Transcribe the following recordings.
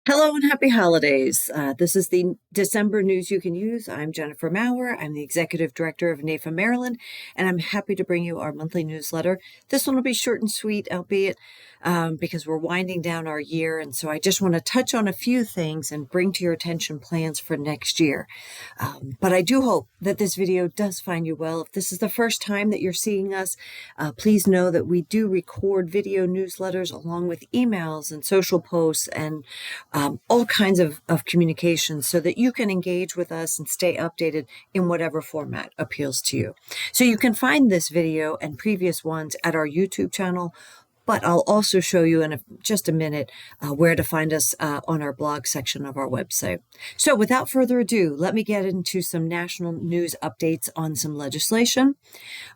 Hello and happy holidays. This is the December news you can use. I'm Jennifer Maurer. I'm the executive director of NAIFA-Maryland, and I'm happy to bring you our monthly newsletter. This one will be short and sweet, albeit because we're winding down our year. And so I just want to touch on a few things and bring to your attention plans for next year. But I do hope that this video does find you well. If this is the first time that you're seeing us, please know that we do record video newsletters along with emails and social posts and all kinds of communications so that you can engage with us and stay updated in whatever format appeals to you. So you can find this video and previous ones at our YouTube channel, but I'll also show you in just a minute where to find us on our blog section of our website. So without further ado, let me get into some national news updates on some legislation.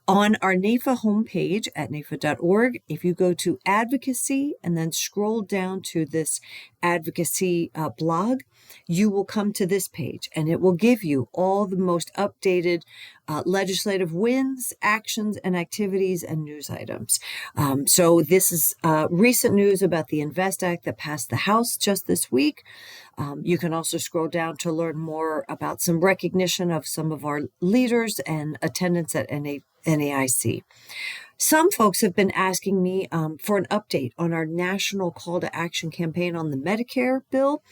On our NAIFA homepage at NAIFA.org, if you go to advocacy and then scroll down to this advocacy blog, you will come to this page and it will give you all the most updated legislative wins, actions, and activities and news items. So this is recent news about the INVEST Act that passed the House just this week. You can also scroll down to learn more about some recognition of some of our leaders and attendance at NAIC. Some folks have been asking me for an update on our national call to action campaign on the Medicare bill.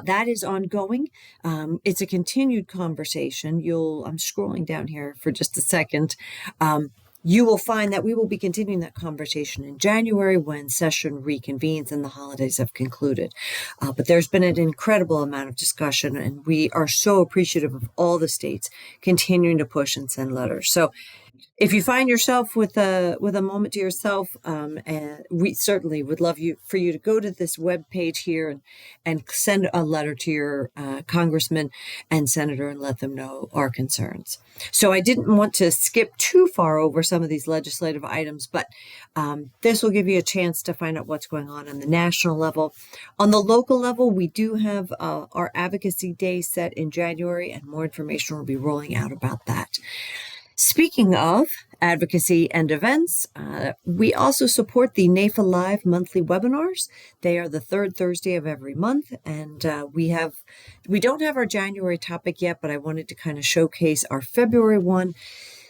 That is ongoing. It's a continued conversation. I'm scrolling down here for just a second. You will find that we will be continuing that conversation in January when session reconvenes and the holidays have concluded. But there's been an incredible amount of discussion, and we are so appreciative of all the states continuing to push and send letters. So if you find yourself with a moment to yourself, and we certainly would love for you to go to this web page here and send a letter to your congressman and senator and let them know our concerns. So I didn't want to skip too far over some of these legislative items, but this will give you a chance to find out what's going on the national level. On the local level, we do have our advocacy day set in January, and more information will be rolling out about that. Speaking of advocacy and events, we also support the NAIFA Live monthly webinars. They are the third Thursday of every month, and we don't have our January topic yet, but I wanted to kind of showcase our February one.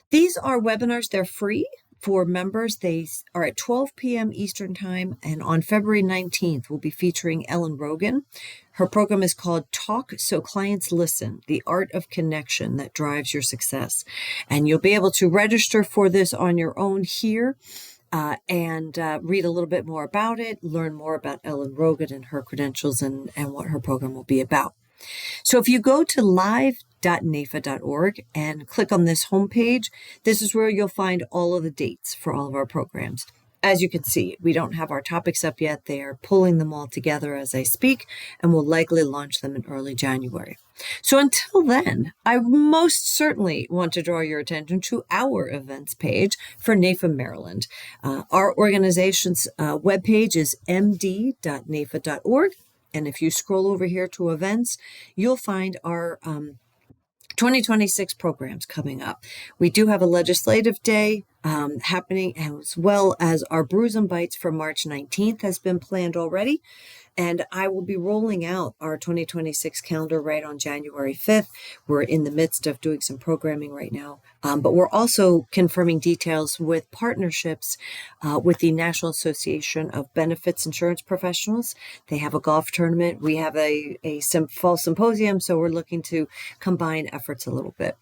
These are webinars. They're free for members. They are at 12 p.m. Eastern Time, and on February 19th, we'll be featuring Ellen Rogan. Her program is called Talk So Clients Listen, the Art of Connection That Drives Your Success. And you'll be able to register for this on your own here and read a little bit more about it, learn more about Ellen Rogan and her credentials and what her program will be about. So if you go to live.naifa.org and click on this homepage, this is where you'll find all of the dates for all of our programs. As you can see, we don't have our topics up yet. They are pulling them all together as I speak, and we'll likely launch them in early January. So until then, I most certainly want to draw your attention to our events page for NAIFA-Maryland. Our organization's webpage is md.naifa.org. And if you scroll over here to events, you'll find our 2026 programs coming up. We do have a legislative day happening, as well as our Brews and Bites for March 19th has been planned already. And I will be rolling out our 2026 calendar right on January 5th. We're in the midst of doing some programming right now, but we're also confirming details with partnerships with the National Association of Benefits Insurance Professionals. They have a golf tournament. We have a fall symposium, so we're looking to combine efforts a little bit.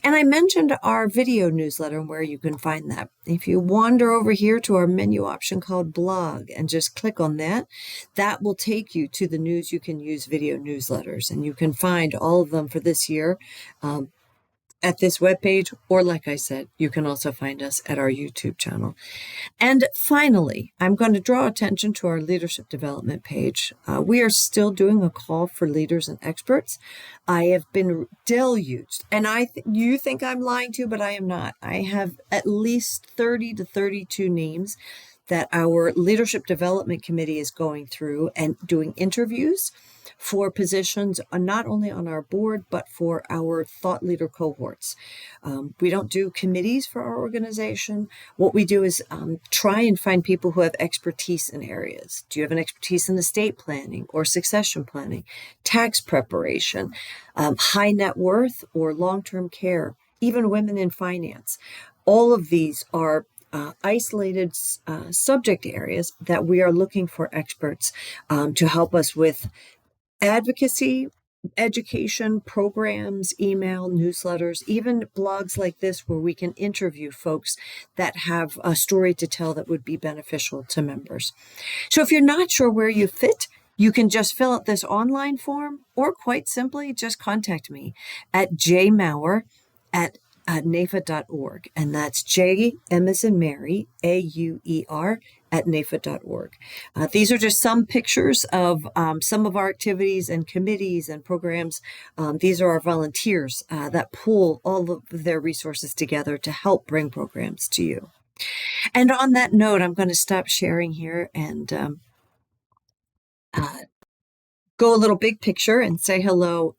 And I mentioned our video newsletter and where you can find that. If you wander over here to our menu option called blog and just click on that, that will take you to the news you can use video newsletters. And you can find all of them for this year at this webpage, or like I said, you can also find us at our YouTube channel. And finally, I'm going to draw attention to our leadership development page. We are still doing a call for leaders and experts. I have been deluged, and you think I'm lying to, but I am not. I have at least 30 to 32 names that our leadership development committee is going through and doing interviews for positions not only on our board, but for our thought leader cohorts. We don't do committees for our organization. What we do is try and find people who have expertise in areas. Do you have an expertise in estate planning or succession planning, tax preparation, high net worth or long-term care, even women in finance? All of these are isolated subject areas that we are looking for experts to help us with advocacy, education, programs, email, newsletters, even blogs like this where we can interview folks that have a story to tell that would be beneficial to members. So if you're not sure where you fit, you can just fill out this online form, or quite simply just contact me at jmauer@NAIFA.org. And that's J, M as in Mary, AUER at NAIFA.org. These are just some pictures of some of our activities and committees and programs. These are our volunteers that pool all of their resources together to help bring programs to you. And on that note, I'm going to stop sharing here and go a little big picture and say hello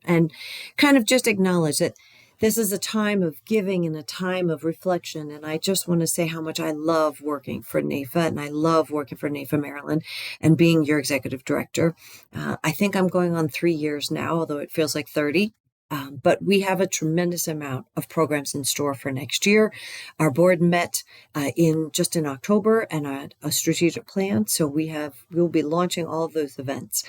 and kind of just acknowledge that this is a time of giving and a time of reflection. And I just want to say how much I love working for NAIFA, and I love working for NAIFA-Maryland and being your executive director. I think I'm going on 3 years now, although it feels like 30. But we have a tremendous amount of programs in store for next year. Our board met in October and had a strategic plan. So we'll be launching all of those events.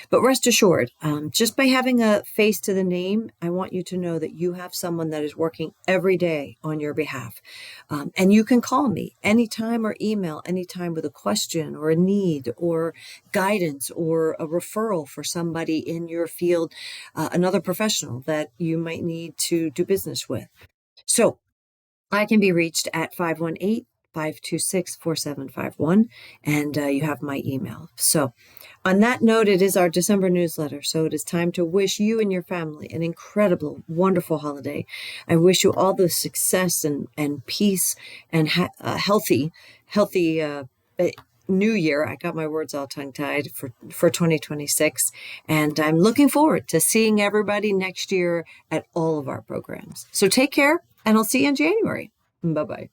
But rest assured, just by having a face to the name, I want you to know that you have someone that is working every day on your behalf. And you can call me anytime or email anytime with a question or a need or guidance or a referral for somebody in your field, another professional that you might need to do business with. So I can be reached at 518-526-4751, and you have my email. So on that note, it is our December newsletter. So it is time to wish you and your family an incredible, wonderful holiday. I wish you all the success and peace and healthy new year. I got my words all tongue-tied for 2026. And I'm looking forward to seeing everybody next year at all of our programs. So take care, and I'll see you in January. Bye-bye.